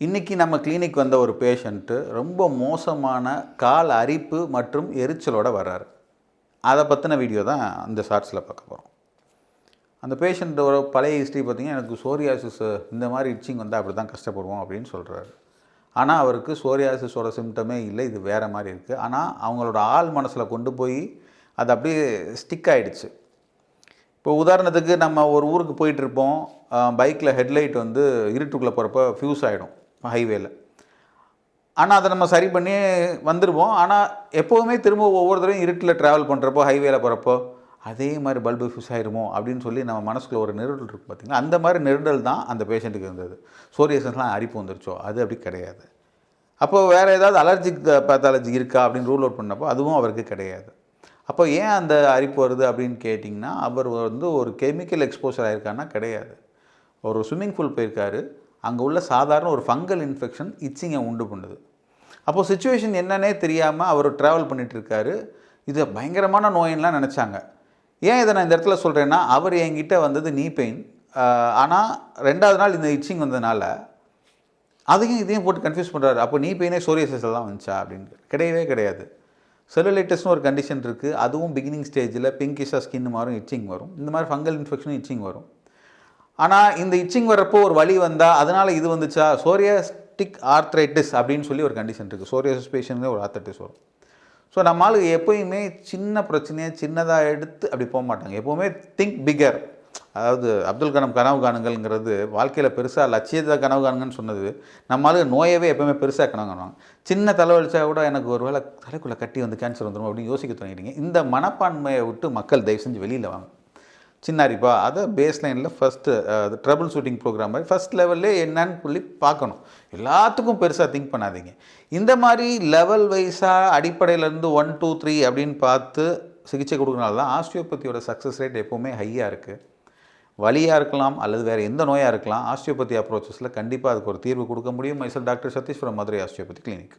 இன்றைக்கி நம்ம கிளினிக் வந்த ஒரு பேஷண்ட்டு ரொம்ப மோசமான கால் அரிப்பு மற்றும் எரிச்சலோடு வர்றாரு. அதை பற்றின வீடியோ தான் இந்த ஷார்ட்ஸில் பார்க்க போகிறோம். அந்த பேஷண்ட்டோட பழைய ஹிஸ்ட்ரி பார்த்திங்கன்னா, எனக்கு சோரியாசிஸ் இந்த மாதிரி இட்சிங் வந்தால் அப்படி தான் கஷ்டப்படுவோம் அப்படின்னு சொல்கிறாரு. ஆனால் அவருக்கு சோரியாசிஸோட சிம்டமே இல்லை, இது வேறு மாதிரி இருக்குது. ஆனால் அவங்களோட ஆள் மனசில் கொண்டு போய் அது அப்படியே ஸ்டிக் ஆகிடுச்சு. இப்போ உதாரணத்துக்கு நம்ம ஒரு ஊருக்கு போயிட்டுருப்போம், பைக்கில் ஹெட்லைட் வந்து இருட்டுக்குள்ளே போகிறப்ப ஃப்யூஸ் ஆகிடும் ஹைவேல. ஆனால் அதை நம்ம சரி பண்ணி வந்துடுவோம். ஆனால் எப்போவுமே திரும்ப ஒவ்வொரு தடவையும் இருட்டில் ட்ராவல் பண்ணுறப்போ ஹைவேல போகிறப்போ அதே மாதிரி பல்பு ஃபியூஸ் ஆகிடுமோ அப்படின்னு சொல்லி நம்ம மனசுக்குள்ள ஒரு நெருடல் இருக்குது பார்த்திங்களா. அந்த மாதிரி நெருடல் தான் அந்த பேஷண்ட்டுக்கு இருந்தது. சோரியாசிஸ்லாம் அரிப்பு வந்துருச்சோ, அது அப்படி கிடையாது. அப்போது வேறு ஏதாவது அலர்ஜிக் பேத்தாலஜி இருக்கா அப்படின்னு ரூல் அவுட் பண்ணப்போ அதுவும் அவருக்கு கிடையாது. அப்போ ஏன் அந்த அரிப்பு வருது அப்படின்னு கேட்டிங்கன்னா, அவர் வந்து ஒரு கெமிக்கல் எக்ஸ்போசர் ஆகிருக்கான்னா கிடையாது. ஒரு ஸ்விம்மிங் பூல் போயிருக்காரு, அங்கே உள்ள சாதாரண ஒரு ஃபங்கல் இன்ஃபெக்ஷன் இச்சிங்கை உண்டு பண்ணுது. அப்போது சிச்சுவேஷன் என்னன்னே தெரியாமல் அவர் ட்ராவல் பண்ணிகிட்ருக்காரு. இது பயங்கரமான நோயின்லாம் நினச்சாங்க. ஏன் இதை நான் இந்த இடத்துல சொல்கிறேன்னா, அவர் என்கிட்ட வந்தது நீ பெயின். ஆனால் 2வது நாள் இந்த இச்சிங் வந்ததுனால அதையும் இதையும் போட்டு கன்ஃபியூஸ் பண்ணுறாரு. அப்போ நீ பெயினே சோரியாசிஸில் தான் வந்துச்சா அப்படின்னு கிடையவே கிடையாது. செல்லுலைட்டிஸ்னு ஒரு கண்டிஷன் இருக்குது. அதுவும் பிகினிங் ஸ்டேஜில் பிங்கிஷாக ஸ்கின் மாறும், இச்சிங் வரும். இந்த மாதிரி ஃபங்கல் இன்ஃபெக்ஷனும் இச்சிங் வரும். ஆனால் இந்த இச்சிங் வர்றப்போ ஒரு வலி வந்தால் அதனால் இது வந்துச்சா, சோரியாஸ்டிக் ஆர்த்ரைட்டிஸ் அப்படின்னு சொல்லி ஒரு கண்டிஷன் இருக்குது. சோரியாசிஸ் பேஷண்ட்லேயே ஒரு ஆர்த்ரைட்டிஸ் வரும். ஸோ நம்மளுக்கு எப்போயுமே சின்ன பிரச்சனையை சின்னதாக எடுத்து அப்படி போக மாட்டாங்க. எப்போவுமே திங்க் பிகர். அதாவது அப்துல் கலாம் கனவு காணுங்கள்ங்கிறது வாழ்க்கையில் பெருசாக லட்சியத்தை கனவு காணுங்கன்னு சொன்னது. நம்மளால நோயவே எப்போவுமே பெருசாக கனவு காணுவாங்க. சின்ன தலைவலிச்சா கூட எனக்கு ஒரு வேளை தலைக்குள்ளே கட்டி வந்து கேன்சர் வந்துடும் அப்படின்னு யோசிக்க தொடங்கிட்டீங்க. இந்த மனப்பான்மையை விட்டு மக்கள் தயவு செஞ்சு வெளியில் வாங்க. சின்ன அரிப்பா அதை பேஸ் லைனில் ஃபஸ்ட்டு ட்ரபிள் ஷூட்டிங் ப்ரோக்ராம் மாதிரி ஃபஸ்ட் லெவல்லே என்னன்னு சொல்லி பார்க்கணும். எல்லாத்துக்கும் பெருசாக திங்க் பண்ணாதீங்க. இந்த மாதிரி லெவல் வைஸாக அடிப்படையிலேருந்து 1, 2, 3 அப்படின்னு பார்த்து சிகிச்சை கொடுக்கறனால தான் ஆஸ்டியோபதியோட சக்ஸஸ் ரேட் எப்போவுமே ஹையாக இருக்குது. வலியாக இருக்கலாம் அல்லது வேறு எந்த நோயாக இருக்கலாம், ஆஸ்டியோபதி அப்ரோச்சஸில் கண்டிப்பாக அதுக்கு ஒரு தீர்வு கொடுக்க முடியும். Myself doctor Satish from Madurai osteopathy clinic.